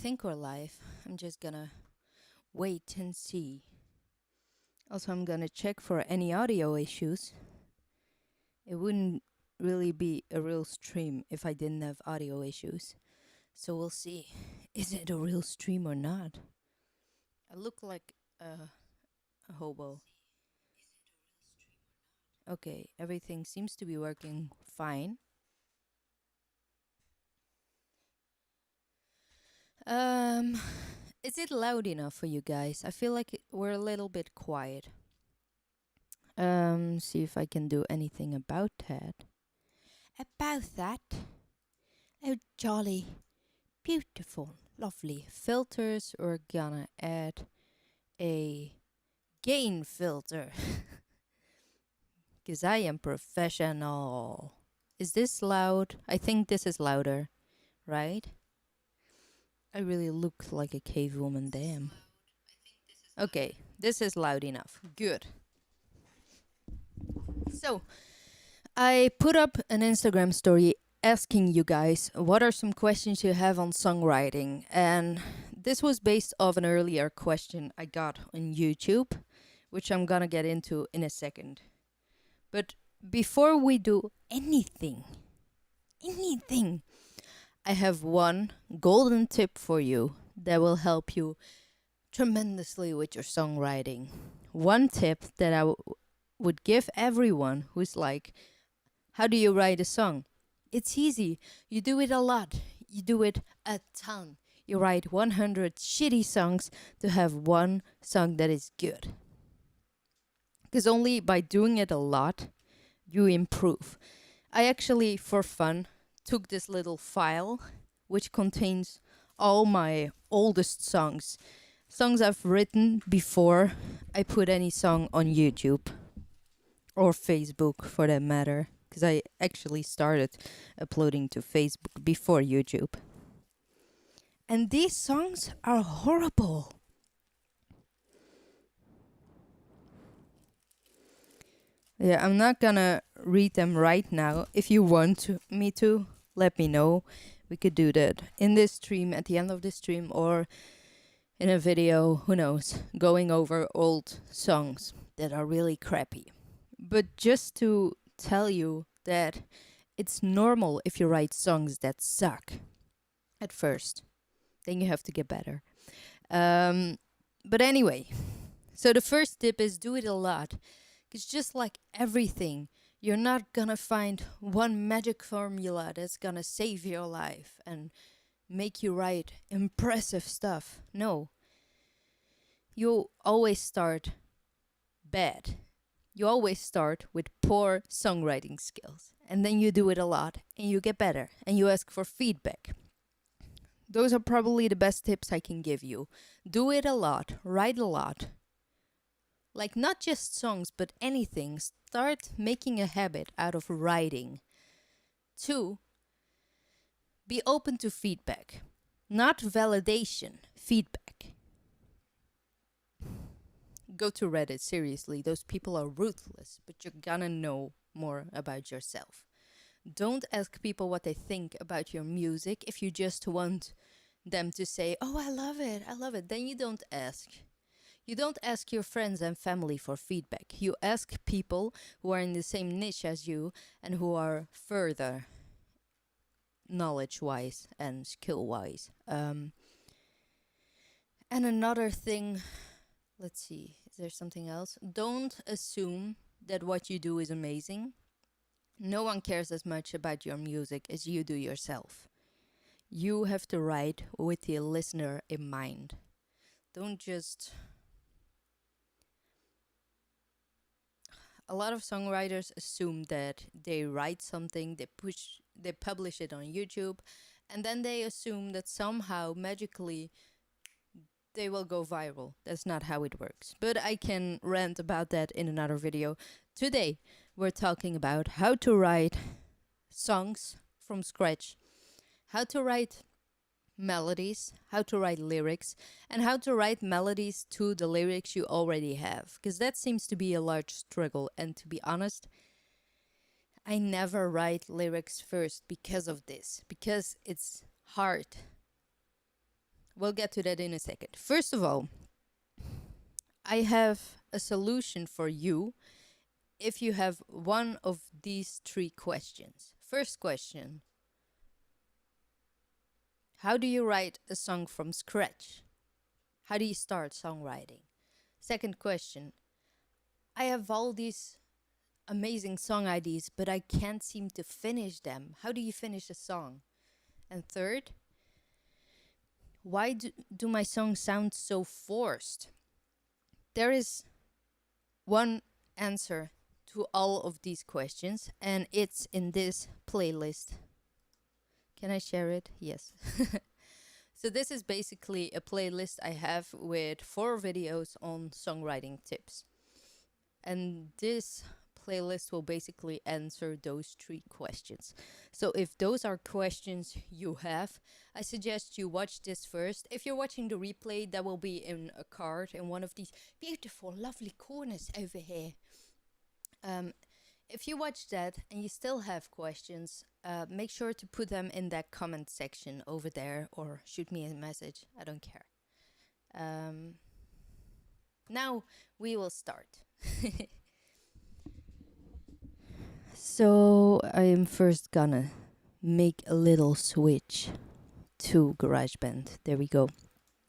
think we're live. I'm just gonna wait and see. Also, I'm gonna check for any audio issues. It wouldn't really be a real stream if I didn't have audio issues. So we'll see. Is it a real stream or not? I look like a hobo. Okay, everything seems to be working fine. Um, is it loud enough for you guys? I feel like we're a little bit quiet. See if I can do anything about that. About that. Oh, jolly, beautiful, lovely filters. We're gonna add a gain filter. Because I am professional. Is this loud? I think this is louder, right? I really look like a cave woman, damn. Okay, this is loud enough. Good. So, I put up an Instagram story asking you guys what are some questions you have on songwriting, and this was based off an earlier question I got on YouTube, which I'm gonna get into in a second. But before we do anything, I have one golden tip for you that will help you tremendously with your songwriting. One tip that I would give everyone who's like, how do you write a song? It's easy. You do it a lot. You do it a ton. You write 100 shitty songs to have one song that is good. Because only by doing it a lot, you improve. I actually, for fun, took this little file which contains all my oldest songs. Songs I've written before I put any song on YouTube or Facebook for that matter. Because I actually started uploading to Facebook before YouTube. And these songs are horrible. Yeah, I'm not gonna read them right now. If you want me to, let me know. We could do that in this stream, at the end of this stream, or in a video, who knows, going over old songs that are really crappy. But just to tell you that it's normal if you write songs that suck at first. Then you have to get better. But anyway, so the first tip is do it a lot. Because just like everything, you're not gonna find one magic formula that's gonna save your life and make you write impressive stuff. No. You always start bad. You always start with poor songwriting skills. And then you do it a lot and you get better and you ask for feedback. Those are probably the best tips I can give you. Do it a lot, write a lot. Like not just songs, but anything. Start making a habit out of writing. 2, be open to feedback. Not validation, feedback. Go to Reddit, seriously. Those people are ruthless, but you're gonna know more about yourself. Don't ask people what they think about your music if you just want them to say, oh, I love it, I love it. Then you don't ask. You don't ask your friends and family for feedback. You ask people who are in the same niche as you and who are further knowledge-wise and skill-wise. And another thing, let's see, is there something else? Don't assume that what you do is amazing. No one cares as much about your music as you do yourself. You have to write with the listener in mind. Don't just... A lot of songwriters assume that they write something, they publish it on YouTube, and then they assume that somehow, magically, they will go viral. That's not how it works. But I can rant about that in another video. Today, we're talking about how to write songs from scratch, how to write melodies, how to write lyrics, and how to write melodies to the lyrics you already have. Because that seems to be a large struggle. And to be honest, I never write lyrics first because of this. Because it's hard. we'll get to that in a second. First of all, I have a solution for you if you have one of these three questions. First question: how do you write a song from scratch? How do you start songwriting? Second question: I have all these amazing song ideas, but I can't seem to finish them. How do you finish a song? And third, why do my songs sound so forced? There is one answer to all of these questions, and it's in this playlist. Can I share it? Yes. So this is basically a playlist I have with 4 videos on songwriting tips. And this playlist will basically answer those 3 questions. So if those are questions you have, I suggest you watch this first. If you're watching the replay, that will be in a card in one of these beautiful, lovely corners over here. If you watch that and you still have questions, make sure to put them in that comment section over there or shoot me a message. I don't care. Now we will start. So I am first gonna make a little switch to GarageBand. There we go.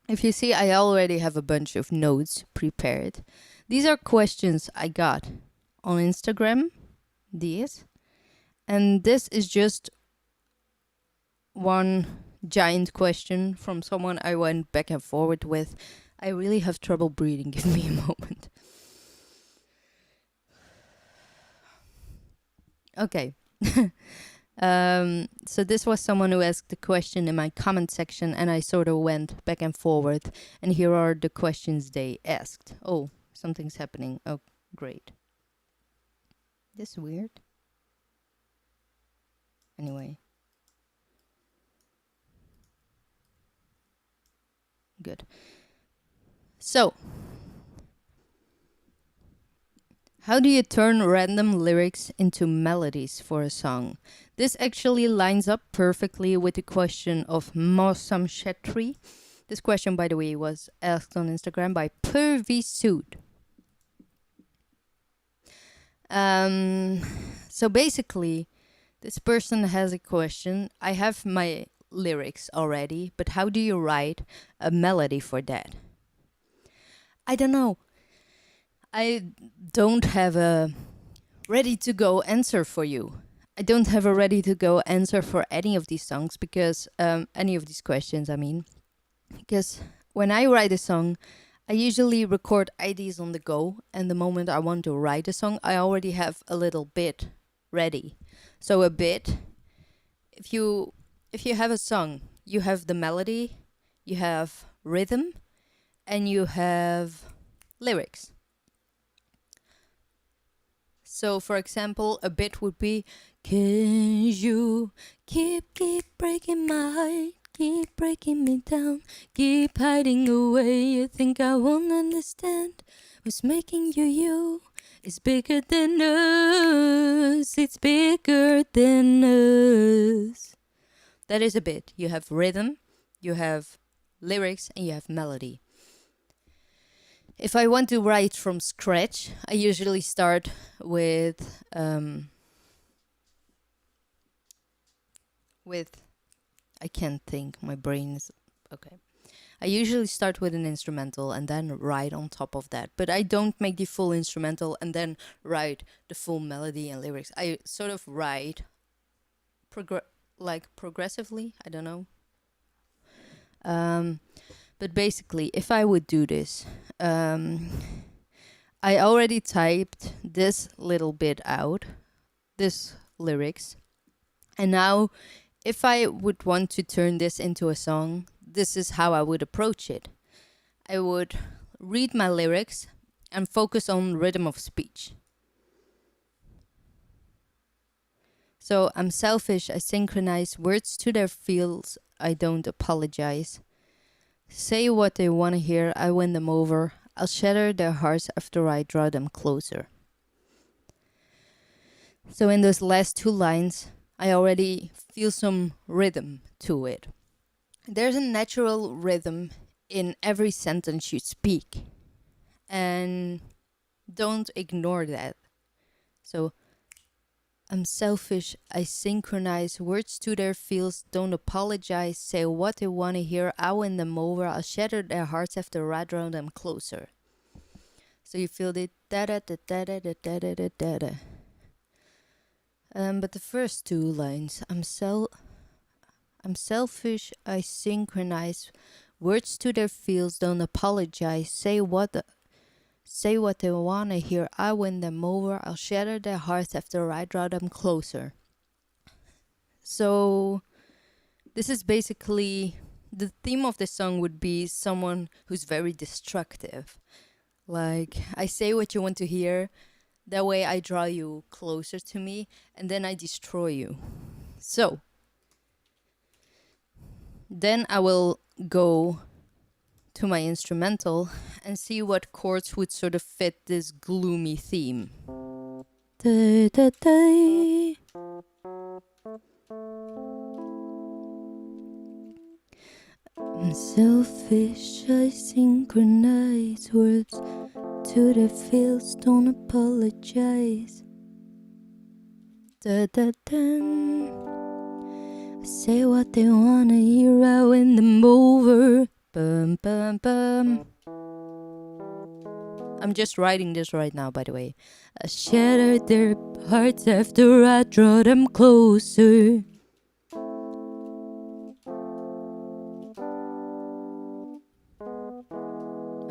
If you see, I already have a bunch of notes prepared. These are questions I got on Instagram. These. And this is just one giant question from someone I went back and forward with. I really have trouble breathing. Give me a moment. Okay. So this was someone who asked the question in my comment section, and I sort of went back and forward. And here are the questions they asked. Oh, something's happening. Oh, great. This is weird. Anyway. Good. So, how do you turn random lyrics into melodies for a song? This actually lines up perfectly with the question of Mosam Shetri. This question, by the way, was asked on Instagram by Pervy Sood. So basically, this person has a question. I have my lyrics already, but how do you write a melody for that? I don't know. I don't have a ready-to-go answer for you. I don't have a ready-to-go answer for any of these songs because, any of these questions, I mean. Because when I write a song, I usually record ideas on the go, and the moment I want to write a song, I already have a little bit ready. So a bit, if you have a song, you have the melody, you have rhythm, and you have lyrics. So for example, a bit would be, can you keep breaking my heart, keep breaking me down, keep hiding away, you think I won't understand, what's making you, it's bigger than us, it's bigger than us. That is a bit. You have rhythm, you have lyrics, and you have melody. If I want to write from scratch, I usually start with I can't think, my brain is okay. I usually start with an instrumental and then write on top of that. But I don't make the full instrumental and then write the full melody and lyrics. I sort of write progressively, I don't know. But basically, if I would do this, I already typed this little bit out, this lyrics. And now, if I would want to turn this into a song, this is how I would approach it. I would read my lyrics and focus on rhythm of speech. So I'm selfish, I synchronize words to their feels, I don't apologize. Say what they want to hear, I win them over. I'll shatter their hearts after I draw them closer. So in those last 2 lines, I already feel some rhythm to it. there's a natural rhythm in every sentence you speak, and don't ignore that. So, I'm selfish, I synchronize words to their feels, don't apologize, say what they want to hear, I'll win them over, I'll shatter their hearts after I draw them closer. So you feel the da da da da da da da da da da. But the first two lines, I'm selfish, I synchronize words to their feels, don't apologize, say what they wanna hear, I win them over, I'll shatter their hearts after I draw them closer. So this is basically the theme of the song would be someone who's very destructive. Like, I say what you want to hear, that way I draw you closer to me, and then I destroy you. So then I will go to my instrumental and see what chords would sort of fit this gloomy theme. Da, da, da. I'm selfish, I synchronize words to their feels, don't apologize. Da, da, da. I say what they wanna hear, I win them over. Bum, bum, bum. I'm just writing this right now, by the way. I shattered their hearts after I draw them closer.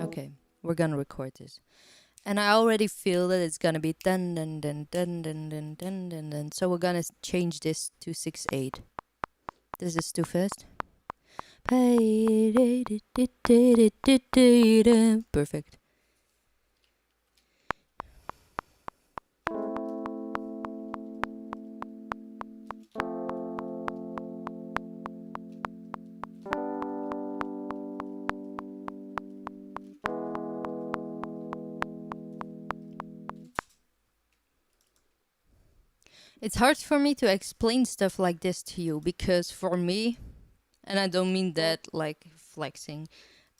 Okay, we're gonna record this. And I already feel that it's gonna be dun dun dun dun dun dun dun dun dun. So we're gonna change this to 6/8. This is too fast. Perfect. It's hard for me to explain stuff like this to you because for me, and I don't mean that like flexing,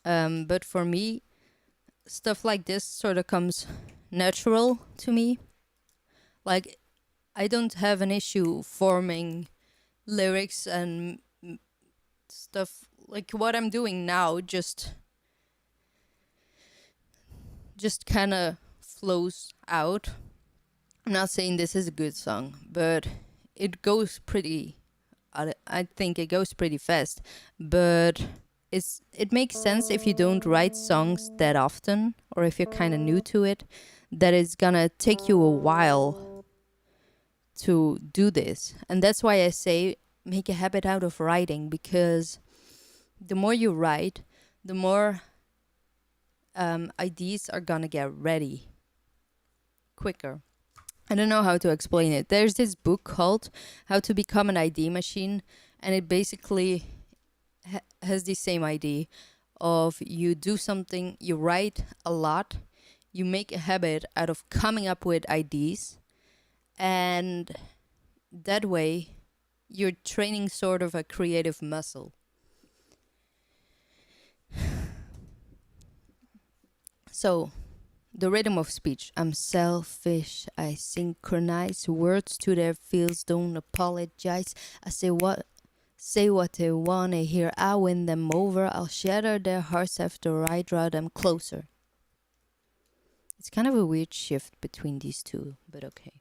but for me, stuff like this sort of comes natural to me. Like, I don't have an issue forming lyrics and stuff like what I'm doing now just kind of flows out. I'm not saying this is a good song, but it goes pretty I think it goes pretty fast, but it makes sense if you don't write songs that often or if you're kind of new to it, that it's gonna take you a while to do this. And that's why I say make a habit out of writing, because the more you write, the more ideas are gonna get ready quicker. I don't know how to explain it. There's this book called How to Become an ID Machine, and it basically has the same idea of you do something, you write a lot, you make a habit out of coming up with ideas, and that way you're training sort of a creative muscle. So, the rhythm of speech. I'm selfish, I synchronize words to their feels, don't apologize. I say what they wanna hear, I win them over, I'll shatter their hearts after I draw them closer. It's kind of a weird shift between these two, but okay.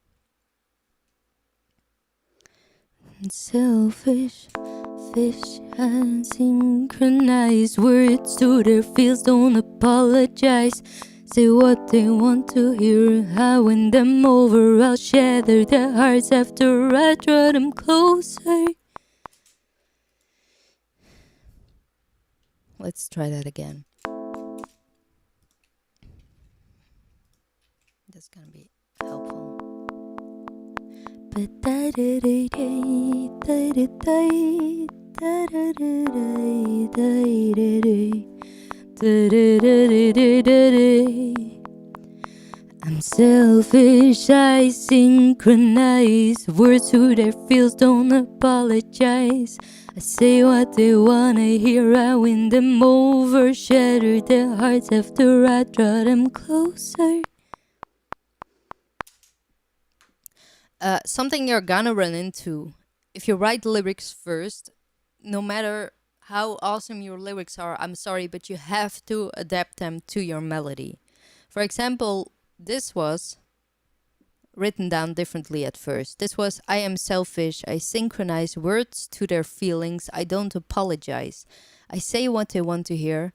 Selfish, fish and synchronize words to their feels, don't apologize. Say what they want to hear, I win them over, I'll shatter their hearts after I draw them closer. Let's try that again. That's gonna be helpful. I'm selfish, I synchronize words to their feels, don't apologize. I say what they wanna hear, I win them over, shatter their hearts after I draw them closer. Something you're gonna run into if you write lyrics first, no matter how awesome your lyrics are, I'm sorry, but you have to adapt them to your melody. For example, this was written down differently at first. This was I am selfish, I synchronize words to their feelings, I don't apologize. I say what they want to hear,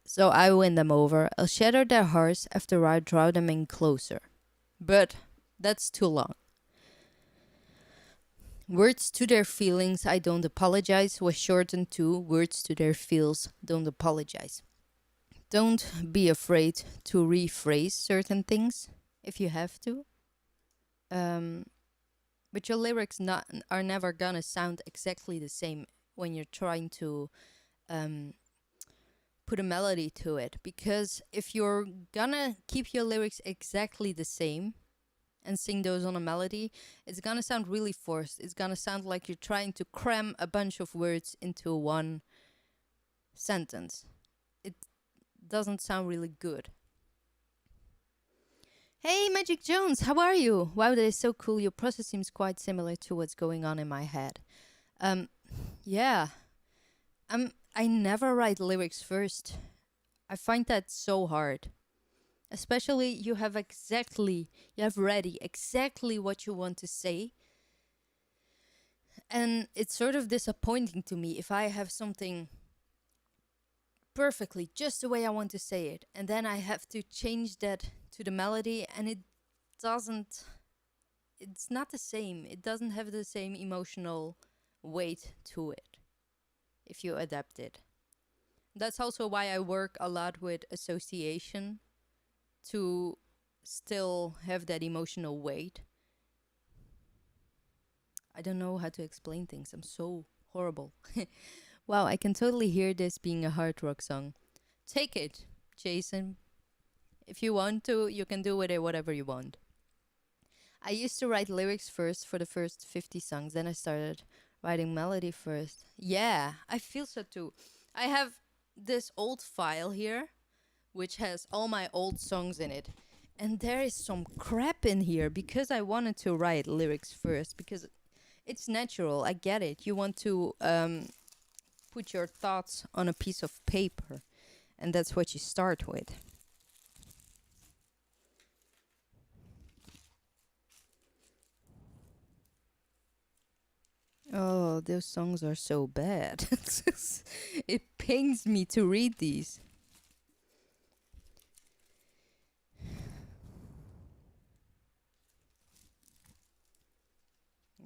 so I win them over. I'll shatter their hearts after I draw them in closer. But that's too long. Words to their feelings, I don't apologize was shortened to words to their feels, don't apologize. Don't be afraid to rephrase certain things if you have to. Um, but your lyrics are never gonna sound exactly the same when you're trying to um, put a melody to it. Because if you're gonna keep your lyrics exactly the same, and sing those on a melody, it's gonna sound really forced. It's gonna sound like you're trying to cram a bunch of words into one sentence. It doesn't sound really good. Hey, Magic Jones, how are you? Wow, that is so cool. Your process seems quite similar to what's going on in my head. Um, yeah, I never write lyrics first. I find that so hard. Especially you have ready exactly what you want to say. And it's sort of disappointing to me if I have something perfectly just the way I want to say it, and then I have to change that to the melody, and doesn't, it's not the same. It doesn't have the same emotional weight to it if you adapt it. That's also why I work a lot with association to still have that emotional weight. I don't know how to explain things. I'm so horrible. Wow, I can totally hear this being a hard rock song. Take it, Jason. If you want to, you can do with it whatever you want. I used to write lyrics first for the first 50 songs, then I started writing melody first. Yeah, I feel so too. I have this old file here, which has all my old songs in it. And there is some crap in here because I wanted to write lyrics first because it's natural. I get it. You want to put your thoughts on a piece of paper, and that's what you start with. Oh, those songs are so bad. It pains me to read these.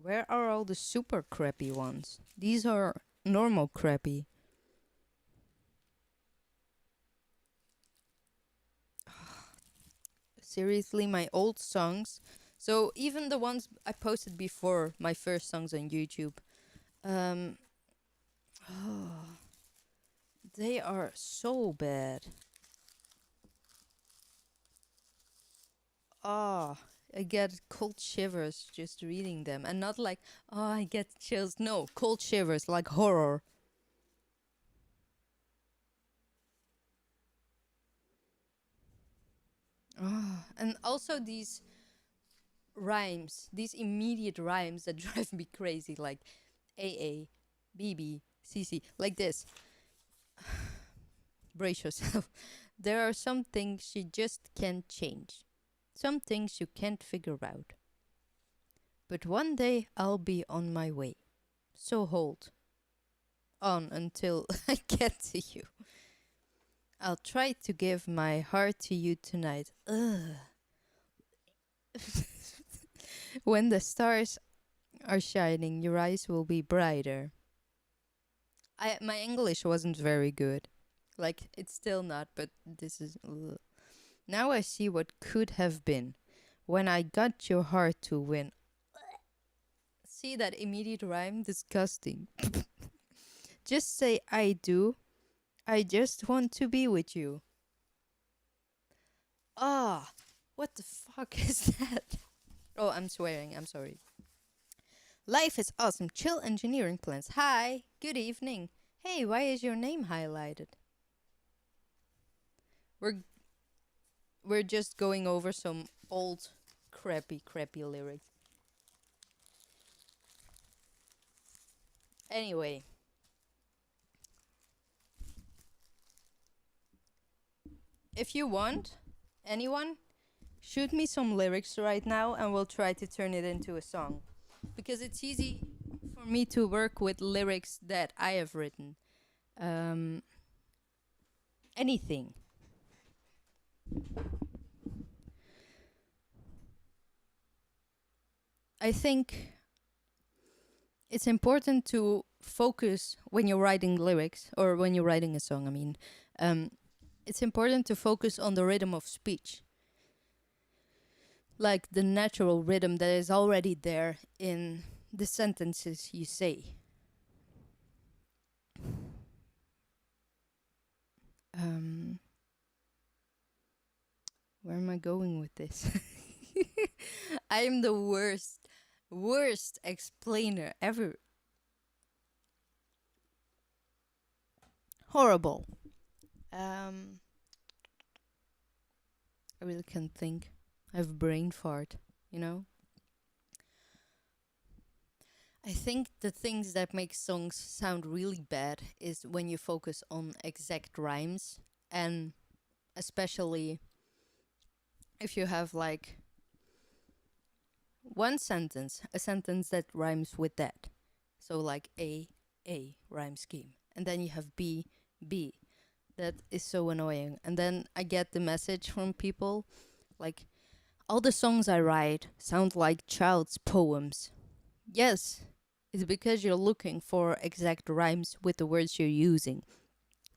Where are all the super crappy ones? These are normal crappy. Seriously, my old songs. So even the ones I posted before my first songs on YouTube, um, they are so bad. Oh, I get cold shivers just reading them, and not like, oh, I get chills. No, cold shivers, like horror. Oh, and also these rhymes, these immediate rhymes that drive me crazy, like AA, BB, CC, like this. Brace yourself. There are some things you just can't change, some things you can't figure out. But one day I'll be on my way. So hold on until I get to you. I'll try to give my heart to you tonight. Ugh. When the stars are shining, your eyes will be brighter. My English wasn't very good. Like, it's still not, but this is. Ugh. Now I see what could have been when I got your heart to win. See that immediate rhyme? Disgusting. Just say I do. I just want to be with you. Ah, what the fuck is that? Oh, I'm swearing. I'm sorry. Life is awesome. Chill engineering plans. Hi. Good evening. Hey, why is your name highlighted? We're we're just going over some old crappy lyrics. Anyway, if you want, anyone, shoot me some lyrics right now and we'll try to turn it into a song. Because it's easy for me to work with lyrics that I have written. Um, anything. I think it's important to focus when you're writing lyrics or when you're writing a song. I mean, um, it's important to focus on the rhythm of speech, like the natural rhythm that is already there in the sentences you say. Um, where am I going with this? I am the worst explainer ever. Horrible. Um, I really can't think. I have brain fart, you know? I think the things that make songs sound really bad is when you focus on exact rhymes, and especially if you have like one sentence, a sentence that rhymes with that. So like A rhyme scheme. And then you have B. That is so annoying. And then I get the message from people like, all the songs I write sound like child's poems. Yes, it's because you're looking for exact rhymes with the words you're using.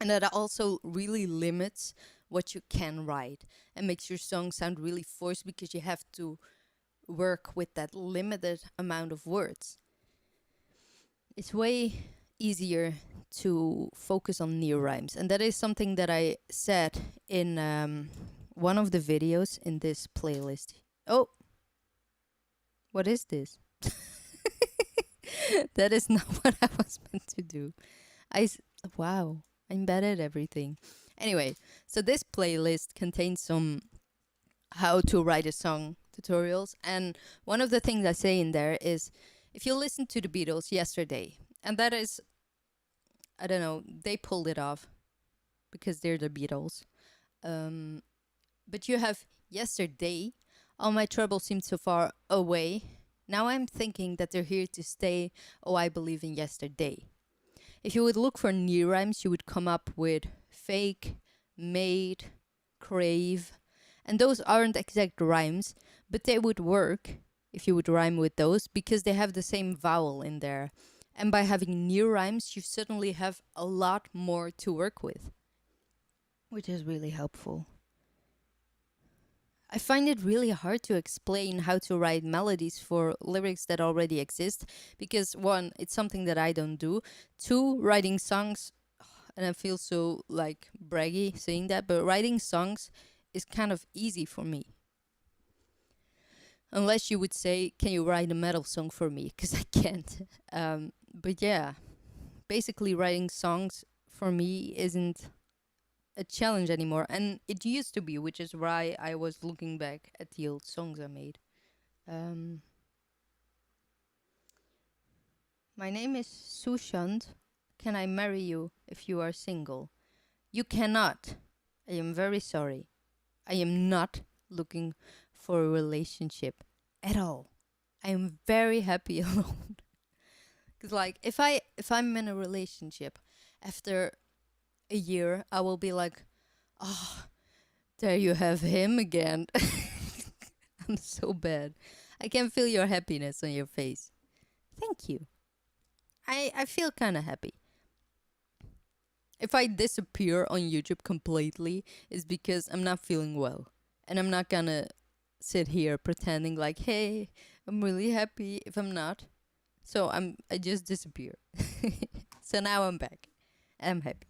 And that also really limits what you can write and makes your song sound really forced because you have to work with that limited amount of words. It's way easier to focus on near rhymes. And that is something that I said in one of the videos in this playlist. Oh, what is this? That is not what I was meant to do. Wow, I'm bad at everything. Anyway, so this playlist contains some how to write a song tutorials, and one of the things I say in there is if you listen to the Beatles yesterday, and that is, I don't know, they pulled it off because they're the Beatles. Um, but you have yesterday, all my troubles seem so far away. Now I'm thinking that they're here to stay. Oh, I believe in yesterday. If you would look for new rhymes, you would come up with fake, made, crave, and those aren't exact rhymes, but they would work if you would rhyme with those because they have the same vowel in there. And by having new rhymes, you suddenly have a lot more to work with, which is really helpful. I find it really hard to explain how to write melodies for lyrics that already exist because one, it's something that I don't do. Two, writing songs, and I feel so like braggy saying that, but writing songs is kind of easy for me. Unless you would say, can you write a metal song for me? Because I can't. But yeah, basically writing songs for me isn't a challenge anymore. And it used to be, which is why I was looking back at the old songs I made. Um, my name is Sushant. Can I marry you if you are single? You cannot. I am very sorry. I am not looking for a relationship at all. I am very happy alone. Cause like if I'm in a relationship, after a year I will be like, oh, there you have him again. I'm so bad. I can feel your happiness on your face. Thank you. I feel kind of happy. If I disappear on YouTube completely, it's because I'm not feeling well. And I'm not gonna sit here pretending like, hey, I'm really happy if I'm not. So I just disappear. So now I'm back. I'm happy.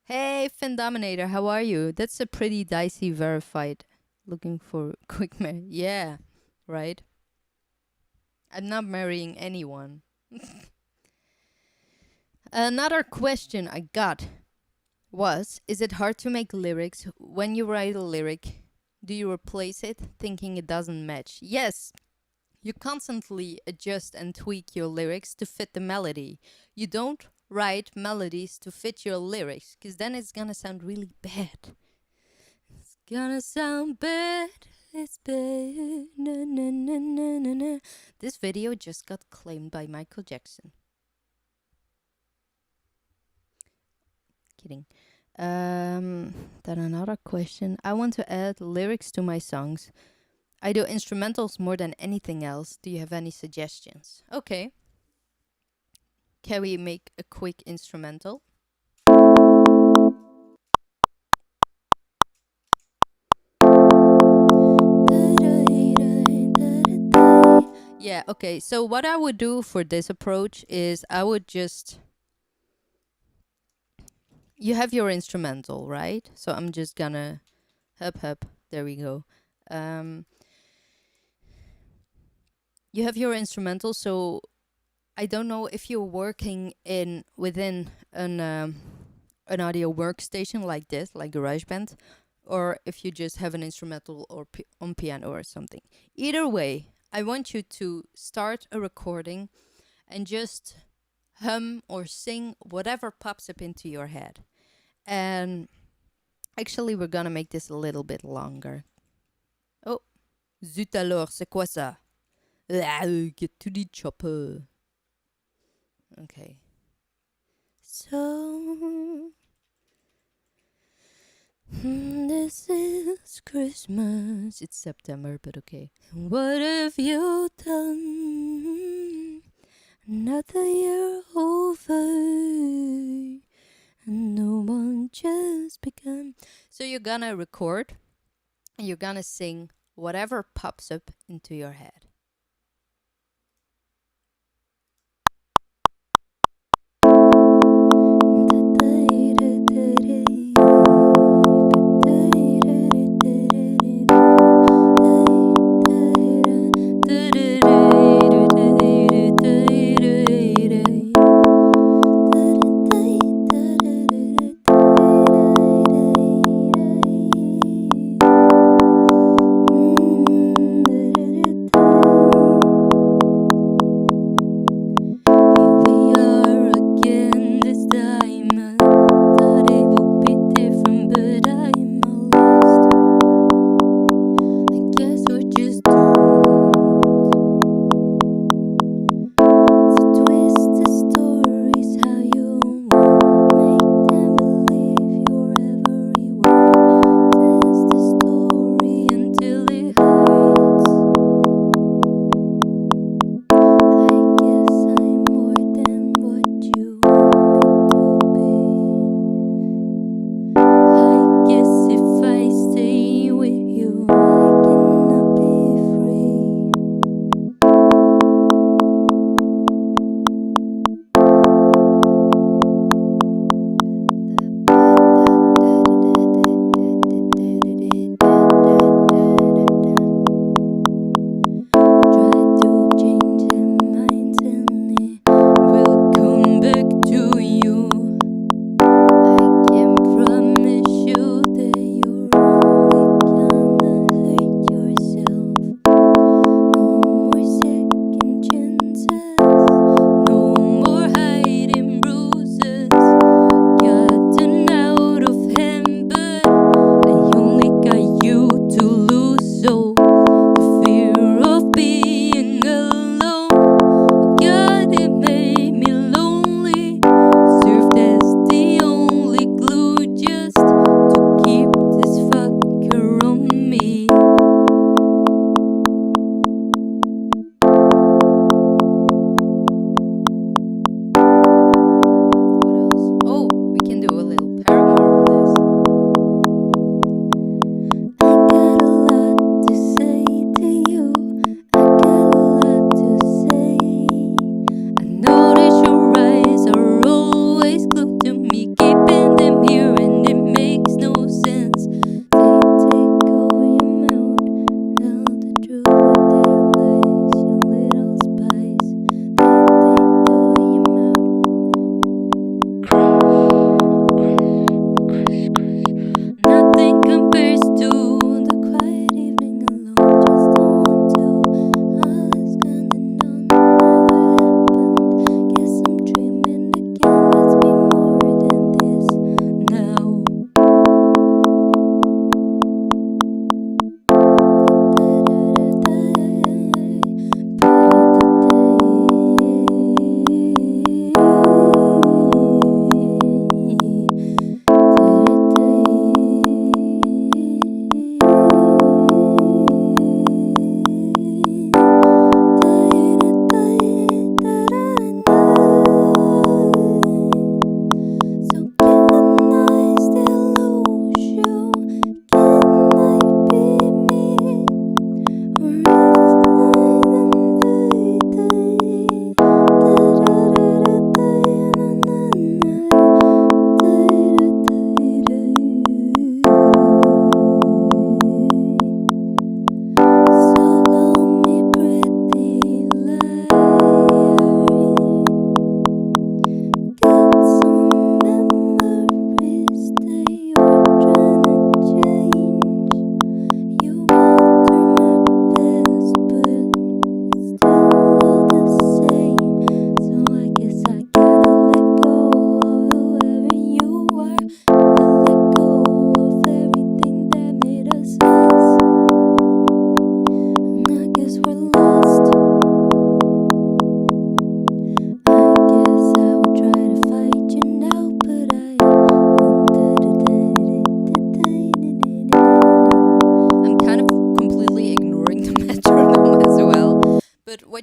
Hey, Fin Dominator, how are you? That's a pretty dicey verified. Looking for quick marriage. Yeah, right. I'm not marrying anyone. Another question I got was, is it hard to make lyrics? When you write a lyric, do you replace it thinking it doesn't match? Yes. You constantly adjust and tweak your lyrics to fit the melody. You don't write melodies to fit your lyrics, because then it's gonna sound really bad. It's gonna sound bad. It's bad. Na, na, na, na, na, na. This video just got claimed by Michael Jackson. Kidding. Then another question. I want to add lyrics to my songs. I do instrumentals more than anything else. Do you have any suggestions? Okay. Can we make a quick instrumental? Yeah, okay. So what I would do for this approach is I would just... You have your instrumental, right? So I'm just gonna... Hup. There we go. You have your instrumental, so I don't know if you're working within an audio workstation like this, like GarageBand, or if you just have an instrumental or on piano or something. Either way, I want you to start a recording and just hum or sing whatever pops up into your head. And actually, we're gonna make this a little bit longer. Oh, zut alors, c'est quoi ça? Get to the chopper. Okay. So, this is Christmas. It's September, but okay. What have you done? Another year over, and no one just begun. So you're gonna record, and you're gonna sing whatever pops up into your head.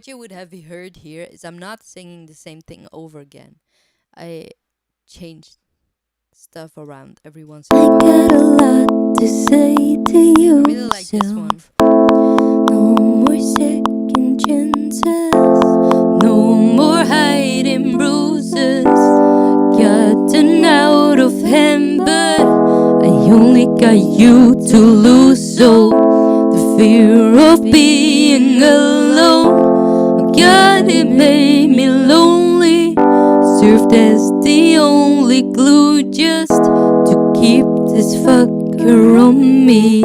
what you would have heard here is I'm not singing the same thing over again. I changed stuff around every once in a while. Got a lot to say to you. I really like this one. No more second chances. No more hiding bruises. Gotten out of hand, but I only got you to lose. So the fear of being alone, God, it made me lonely. Served as the only glue just to keep this fucker on me.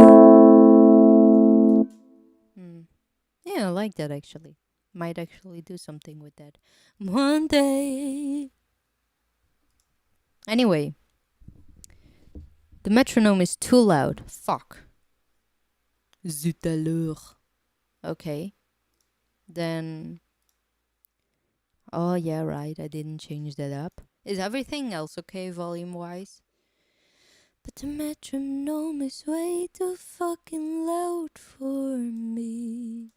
Yeah, I like that actually. Might actually do something with that one day. Anyway, the metronome is too loud. Fuck. Zut alors. Okay. Then. Oh, yeah, right. I didn't change that up. Is everything else okay volume wise? But the metronome is way too fucking loud for me.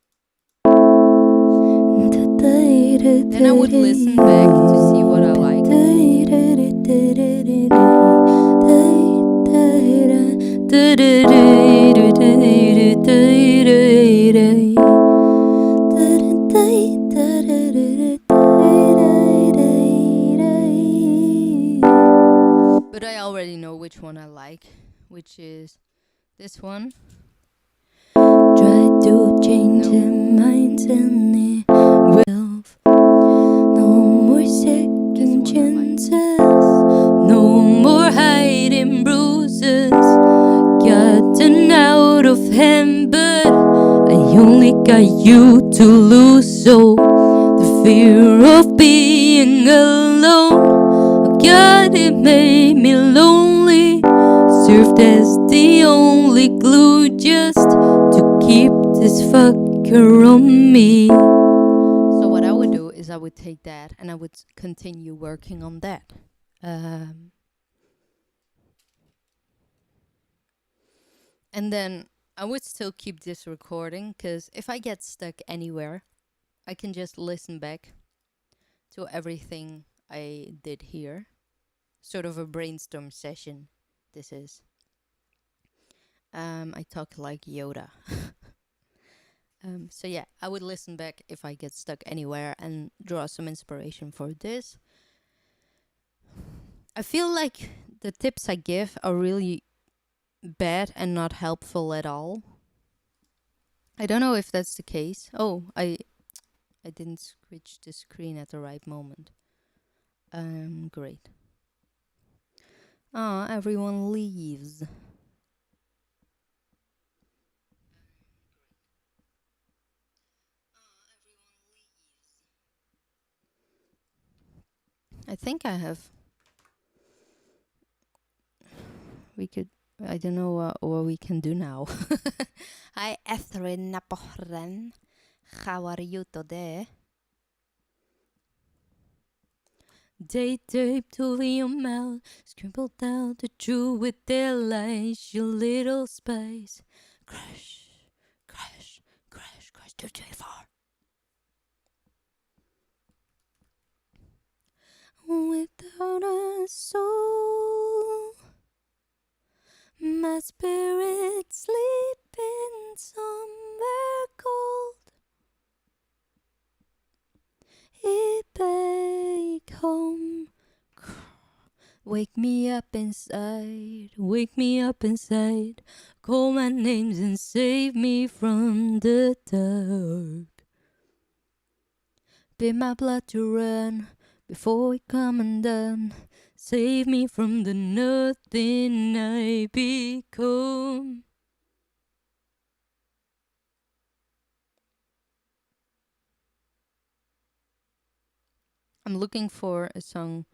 Then I would listen back to see what I like. But I already know which one I like, which is this one. Try to change their minds and they will. No more second chances. No more hiding bruises. Gotten out of hand, but I only got you to lose. So the fear of being alone, God, it made me lonely. Served as the only glue just to keep this fucker on me. So what I would do is I would take that and I would continue working on that. And then I would still keep this recording, because if I get stuck anywhere, I can just listen back to everything I did here. Sort of a brainstorm session, this is. I talk like Yoda. So yeah, I would listen back if I get stuck anywhere and draw some inspiration for this. I feel like the tips I give are really bad and not helpful at all. I don't know if that's the case. Oh, I didn't switch the screen at the right moment. Great. Ah, everyone leaves. I think I have. We could. I don't know what we can do now. Hi, Etherin Napohren. How are you today? They taped over your mouth, scribbled out the truth with their lies, your little spies. Crash, crash, crash, crash, 2, 3, 4. Without a soul, my spirit sleeping somewhere cold. It back home. Wake me up inside, wake me up inside. Call my names and save me from the dark. Bid my blood to run before we come undone. Save me from the nothing I become. I'm looking for a song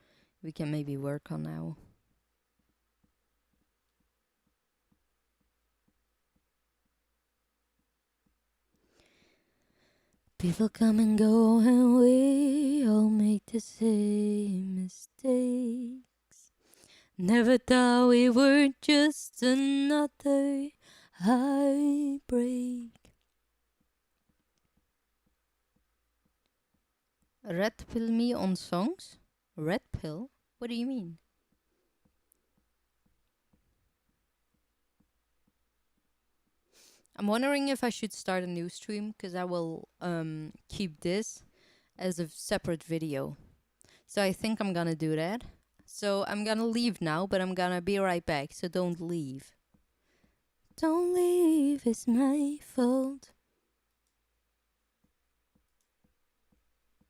we can maybe work on now. People come and go and we all make the same mistakes. Never thought we were just another heartbreak. Red pill me on songs? Red pill? What do you mean? I'm wondering if I should start a new stream, because I will keep this as a separate video. So I think I'm gonna do that. So I'm gonna leave now, but I'm gonna be right back, so don't leave. Don't leave, it's my fault.